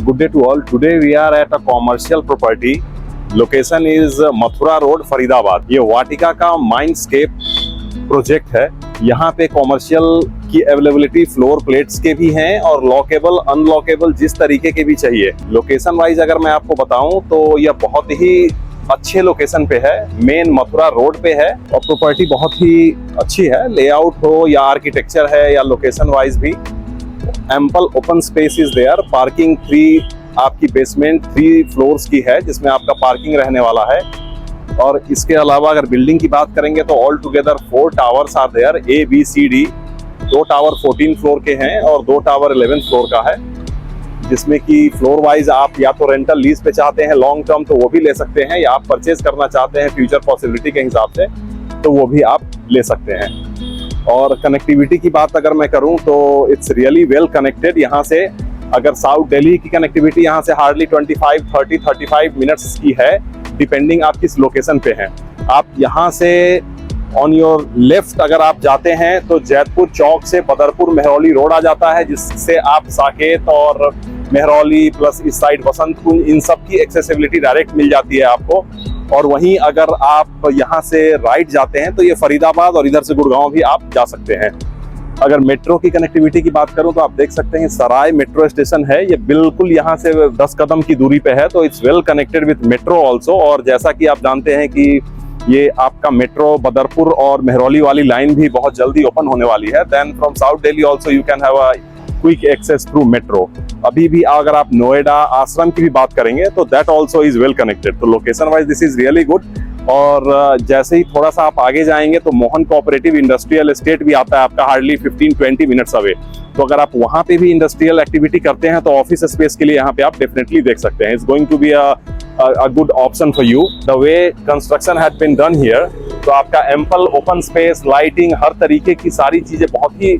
Good day to all. Today we are at a commercial property. Location is Mathura road Faridabad. ये वाटिका का माइंडस्केप project है। यहाँ पे कॉमर्शियल की अवेलेबिलिटी फ्लोर प्लेट्स के भी हैं और लॉकेबल अनलॉकेबल जिस तरीके के भी चाहिए। लोकेशन वाइज अगर मैं आपको बताऊं तो यह बहुत ही अच्छे लोकेशन पे है, मेन मथुरा रोड पे है और प्रॉपर्टी बहुत ही अच्छी है। लेआउट हो या आर्किटेक्चर है या लोकेशन वाइज भी ample open space is there. Parking 3 आपकी बेसमेंट 3 फ्लोर्स की है जिसमें आपका पार्किंग रहने वाला है। और इसके अलावा अगर बिल्डिंग की बात करेंगे तो all together 4 towers are there, ABCD। 2 tower 14 floor के हैं और 2 टावर 11 फ्लोर का है, जिसमें कि फ्लोर वाइज आप या तो रेंटल लीज पे चाहते हैं लॉन्ग टर्म तो वो भी ले सकते हैं, या आप परचेज करना चाहते हैं फ्यूचर पॉसिबिलिटी के हिसाब से तो वो भी आप ले सकते हैं। और कनेक्टिविटी की बात अगर मैं करूं तो इट्स रियली वेल कनेक्टेड। यहाँ से अगर साउथ दिल्ली की कनेक्टिविटी यहाँ से हार्डली 35 मिनट्स की है, डिपेंडिंग आप किस लोकेशन पे हैं। आप यहाँ से ऑन योर लेफ्ट अगर आप जाते हैं तो जैतपुर चौक से बदरपुर मेहरौली रोड आ जाता है, जिससे आप साकेत और मेहरौली प्लस इस साइड वसंत कुंज इन सब की एक्सेसिबिलिटी डायरेक्ट मिल जाती है आपको। और वहीं अगर आप यहाँ से राइट जाते हैं तो ये फरीदाबाद और इधर से गुड़गांव भी आप जा सकते हैं। अगर मेट्रो की कनेक्टिविटी की बात करूं तो आप देख सकते हैं सराय मेट्रो स्टेशन है, ये बिल्कुल यहाँ से 10 कदम की दूरी पे है, तो it's well connected with metro also. और जैसा कि आप जानते हैं कि ये आपका मेट्रो बदरपुर और मेहरौली वाली लाइन भी बहुत जल्दी ओपन होने वाली है। Then from south Delhi also you can have a quick access through metro. अभी भी अगर आप नोएडा आश्रम की भी बात करेंगे तो that also is well connected. तो location wise this is really good. और जैसे ही थोड़ा सा आप आगे जाएंगे तो मोहन कोऑपरेटिव इंडस्ट्रियल एस्टेट भी आता है आपका हार्डली 15-20 मिनट्स अवे। तो अगर आप वहां पे भी इंडस्ट्रियल एक्टिविटी करते हैं तो ऑफिस स्पेस के लिए यहाँ पे आप डेफिनेटली देख सकते हैं। It's going to be a good option for you. The way construction had been done here, तो आपका एम्पल ओपन स्पेस, लाइटिंग, हर तरीके की सारी चीजें बहुत ही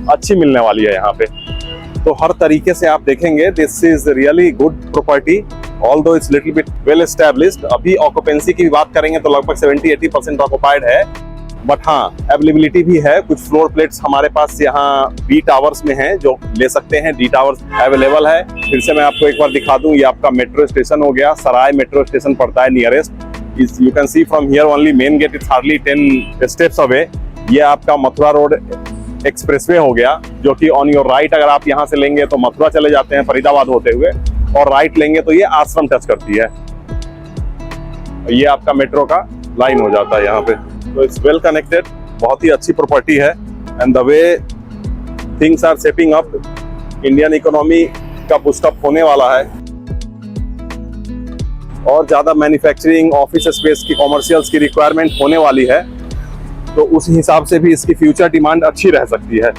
अच्छी मिलने वाली है यहाँ पे। तो हर तरीके से आप देखेंगे this is really good property, although it's little bit well established. अभी ऑक्यूपेंसी की बात करेंगे तो लगभग 70-80% ऑक्युपाइड है, बट हाँ अवेलेबिलिटी भी है। कुछ फ्लोर प्लेट्स हमारे पास यहाँ B टावर्स में हैं जो ले सकते हैं, D टावर्स अवेलेबल है। फिर से मैं आपको एक बार दिखा दूं, ये आपका मेट्रो स्टेशन हो गया, सराय मेट्रो स्टेशन पड़ता है nearest. You can see from here only main gate it's hardly 10 steps away. ये आपका मथुरा रोड एक्सप्रेसवे हो गया, जो कि ऑन योर राइट अगर आप यहाँ से लेंगे तो मथुरा चले जाते हैं फरीदाबाद होते हुए, और राइट लेंगे तो ये आश्रम टच करती है। ये आपका मेट्रो का लाइन हो जाता है यहाँ पे। तो इट्स वेल कनेक्टेड, बहुत ही अच्छी प्रॉपर्टी है। And the way things are shaping up, Indian economy का बूस्टअप होने वाला है और ज्यादा मैन्युफैक्चरिंग, ऑफिस स्पेस की, कॉमर्शियल्स की रिक्वायरमेंट होने वाली है, तो उस हिसाब से भी इसकी फ्यूचर डिमांड अच्छी रह सकती है।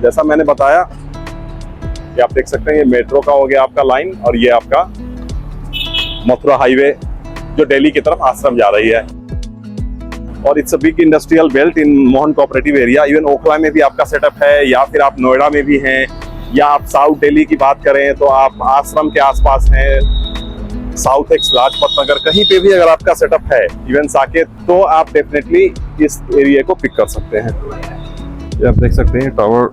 जैसा मैंने बताया कि आप देख सकते हैं ये मेट्रो का हो गया आपका लाइन, और ये आपका मथुरा हाईवे जो दिल्ली की तरफ आश्रम जा रही है। और it's a big industrial belt in Mohan cooperative area. Even Okhla में भी आपका सेटअप है, या फिर आप नोएडा में भी हैं, या आप साउथ दिल्ली की बात करें तो आप आश्रम के आसपास हैं, साउथ एक्स लाजपत नगर, कहीं पे भी अगर आपका सेटअप है, इवन साकेत, तो आप डेफिनेटली इस एरिया को पिक कर सकते हैं। ये आप देख सकते हैं टावर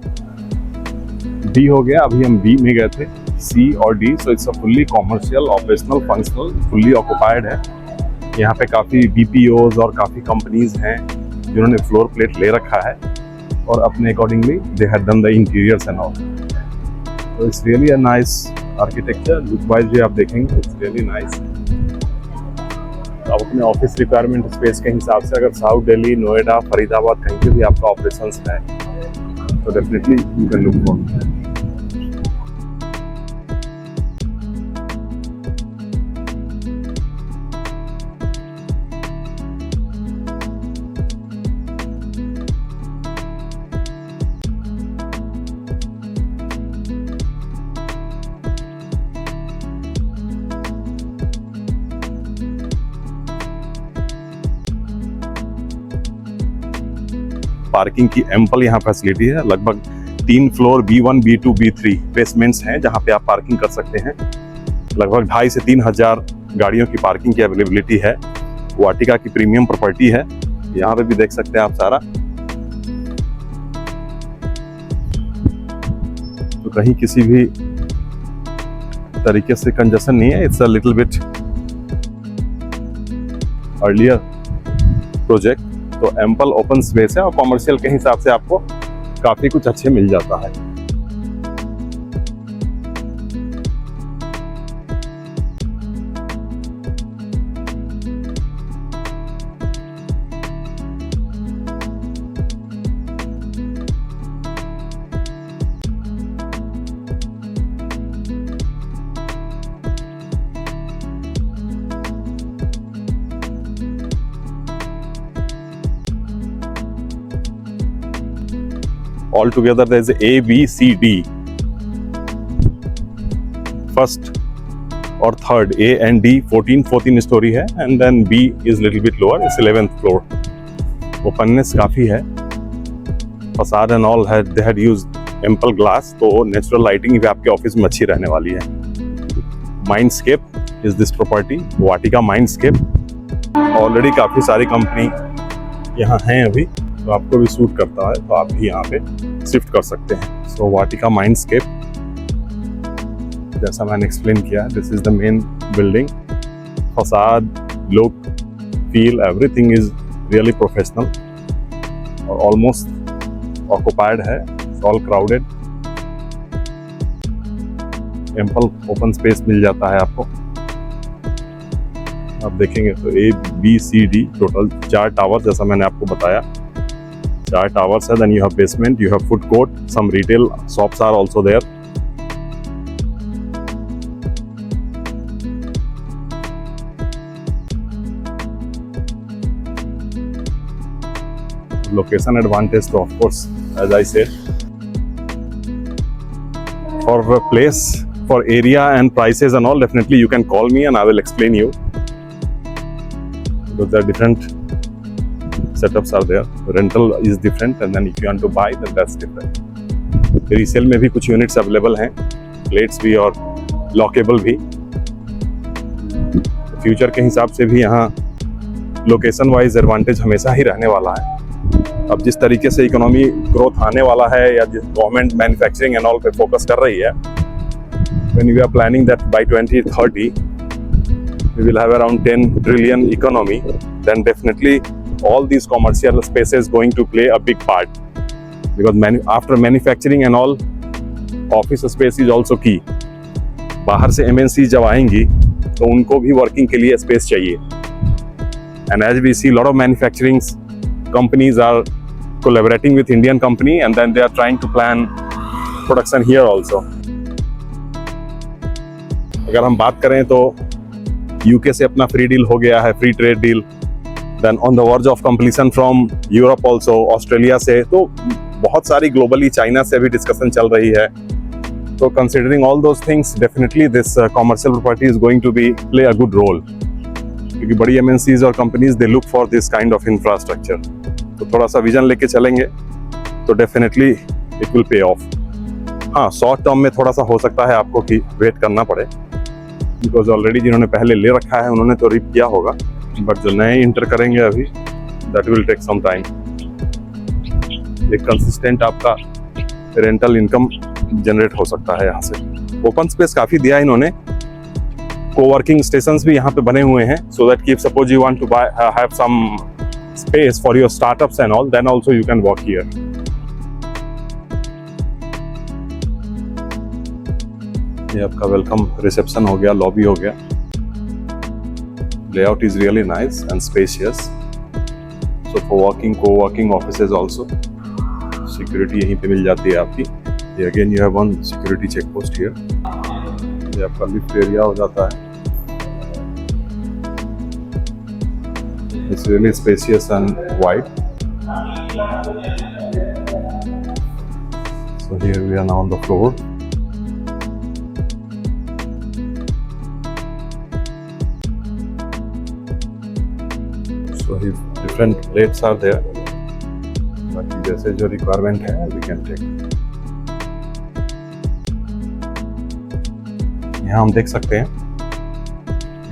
D हो गया, अभी हम B में गए थे, C और D। So it's a fully commercial, operational, functional, fully occupied है। यहाँ पे काफ़ी BPOs और काफ़ी कंपनीज हैं जिन्होंने फ्लोर प्लेट ले रखा है और अपने accordingly they have done the interiors and all. तो it's really a nice architecture. Look wise भी आप देखेंगे इट्स रियली नाइस। आप अपने ऑफिस रिक्वायरमेंट स्पेस के हिसाब से अगर साउथ दिल्ली, नोएडा, फरीदाबाद कहीं पे भी आपका ऑपरेशंस है तो definitely you can look for. Parking की एम्पल यहाँ फैसिलिटी है। लगभग 3 floor B1, B2, B3 basements हैं जहाँ पे आप पार्किंग कर सकते हैं। लगभग 2,500 से 3,000 गाड़ियों की पार्किंग की अवेलेबिलिटी है। वाटिका की प्रीमियम प्रॉपर्टी है, यहाँ पे भी देख सकते हैं आप सारा। तो कहीं किसी भी तरीके से कंजेशन नहीं है, it's a little bit earlier project. तो एम्पल ओपन स्पेस है और कॉमर्शियल के हिसाब से आपको काफ़ी कुछ अच्छे मिल जाता है। Altogether there is A, B, C, D. First or third, A and D 14 story है, and then B is little bit lower, it's 11th floor. Openness काफी है, facade and all had they had used ample glass, तो natural lighting भी आपके office में अच्छी रहने वाली है। Mindscape is this property, Vatika Mindscape। Already काफी सारी कंपनी यहाँ हैं अभी, तो आपको भी सूट करता है तो आप भी यहाँ पे शिफ्ट कर सकते हैं। सो वाटिका माइंडस्केप, जैसा मैंने एक्सप्लेन किया, this is the main building. Facade, look, feel, everything is really professional और ऑलमोस्ट ऑक्युपाइड है, all crowded. Ample open space मिल जाता है आपको। आप देखेंगे तो A, B, C, D total 4 tower, जैसा मैंने आपको बताया 4 towers है। Then you have basement, you have food court, some retail shops are also there. Location advantage, so of course, as I said, for a place, for area and prices and all, definitely you can call me and I will explain you, because there are different setups are there. Rental is different and then if you want to buy then that's different. Resale में भी कुछ units available हैं, plates भी और lockable भी। Future के हिसाब से भी यहाँ लोकेशन वाइज एडवांटेज हमेशा ही रहने वाला है। अब जिस तरीके से इकोनॉमी ग्रोथ आने वाला है या जिस गवर्नमेंट मैन्युफैक्चरिंग एंड ऑल पे फोकस कर रही है, when we are planning that by 2030 we will have around 10 trillion economy, then definitely all these commercial spaces going to play a big part, because after manufacturing and all, office space is also key. बाहर से MNC जब आएंगी तो उनको भी working के लिए space चाहिए, and as we see lot of manufacturing companies are collaborating with Indian company and then they are trying to plan production here also. अगर हम बात करें तो UK से अपना फ्री डील हो गया है, free trade deal. Then on the verge of completion from Europe also, Australia से, तो बहुत सारी ग्लोबली, चाइना से भी डिस्कशन चल रही है। तो considering all those things, definitely this commercial property is going to be play a good role, क्योंकि बड़ी MNCs और companies they look for this kind of infrastructure। तो थोड़ा सा विजन लेके चलेंगे तो definitely it will pay off। हाँ, शॉर्ट टर्म में थोड़ा सा हो सकता है आपको कि वेट करना पड़े, बिकॉज ऑलरेडी जिन्होंने पहले ले रखा है उन्होंने तो रिप किया होगा, बट जो नए इंटर करेंगे अभी, that will take some time. एक कंसिस्टेंट आपका रेंटल इनकम जनरेट हो सकता है यहाँ से। ओपन स्पेस काफ़ी दिया इन्होंने, कोवर्किंग स्टेशंस भी यहाँ पे बने हुए हैं, so that if suppose you want to buy have some space for your startups and all, then also you can work here. ये आपका वेलकम रिसेप्शन हो गया, लॉबी हो गया। Layout is really nice and spacious. So for working, co-working offices also, security यहीं पे मिल जाती है आपकी। ये again you have one security check post here. ये आपका लिफ्ट एरिया हो जाता है। It's really spacious and wide. So here we are now on the floor. So different plates are there, बाकी जैसे जो रिक्वायरमेंट है we can take। यहाँ हम देख सकते हैं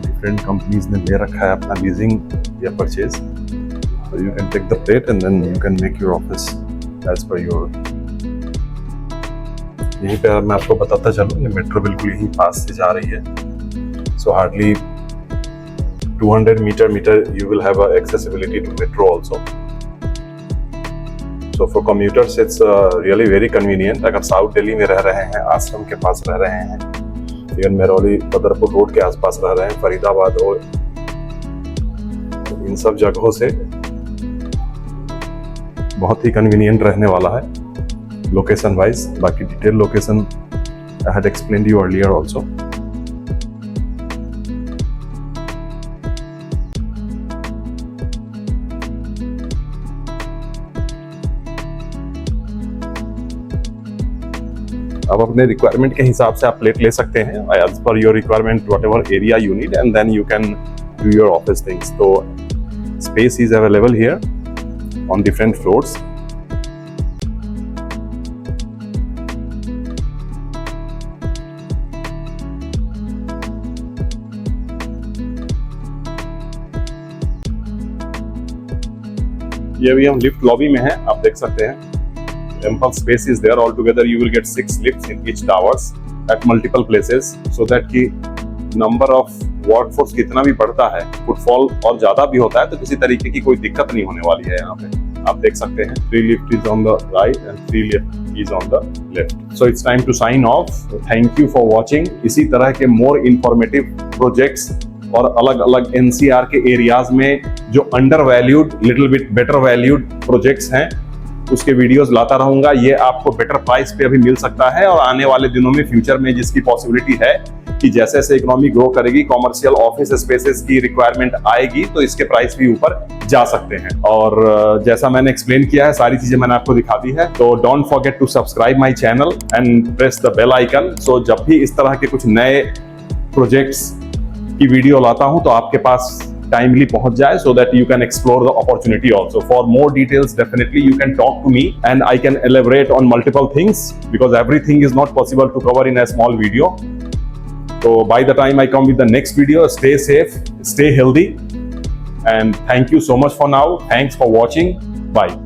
डिफरेंट कंपनीज ने ले रखा है अपना लीजिंग या purchase, so you can take the plate and then you can make your office as per your यहीं पे मैं आपको बताता चलूँ, ये मेट्रो बिल्कुल यहीं पास से जा रही है. सो hardly 200 meter you will have accessibility to metro also. So for commuters it's really very convenient. अगर साउथ दिल्ली में रह रहे हैं, आश्रम के पास रह रहे हैं, इवन मेहरौली बदरपुर रोड के आसपास रह रहे हैं, फरीदाबाद रोड, इन सब जगहों से बहुत ही कन्वीनियंट रहने वाला है लोकेशन वाइज. बाकी detail location I had explained you earlier also. अब अपने रिक्वायरमेंट के हिसाब से आप प्लेट ले सकते हैं as per your requirement, whatever area you need, and then you can do your office things. तो space is available here on different floors. ये अभी हम लिफ्ट लॉबी में हैं, आप देख सकते हैं. Ample space is there. Altogether you will get 6 lifts in each towers at multiple places, so that कि number of workforce कितना भी बढ़ता है, फुटफॉल और ज्यादा भी होता है, तो किसी तरीके की कोई दिक्कत नहीं होने वाली है. यहाँ पे आप देख सकते हैं 3 lift is on the right and 3 lift is on the left. So it's time to sign off. Thank you for watching. इसी तरह के more informative projects और अलग अलग NCR के एरियाज में जो under valued, little bit better valued projects हैं, उसके वीडियोस लाता रहूंगा. ये आपको बेटर प्राइस पे अभी मिल सकता है, और आने वाले दिनों में फ्यूचर में जिसकी पॉसिबिलिटी है कि जैसे जैसे इकोनॉमी ग्रो करेगी, कॉमर्शियल ऑफिस स्पेसेस की रिक्वायरमेंट आएगी, तो इसके प्राइस भी ऊपर जा सकते हैं. और जैसा मैंने एक्सप्लेन किया है, सारी चीजें मैंने आपको दिखा दी है. तो don't forget to subscribe my channel and press the bell icon. So जब भी इस तरह के कुछ नए प्रोजेक्ट्स की वीडियो लाता हूं तो आपके पास timely पहुंच जाए, so that you can explore the opportunity also. For more details, definitely you can talk to me and I can elaborate on multiple things, because everything is not possible to cover in a small video. So by the time I come with the next video, stay safe, stay healthy, and thank you so much for now. Thanks for watching. Bye.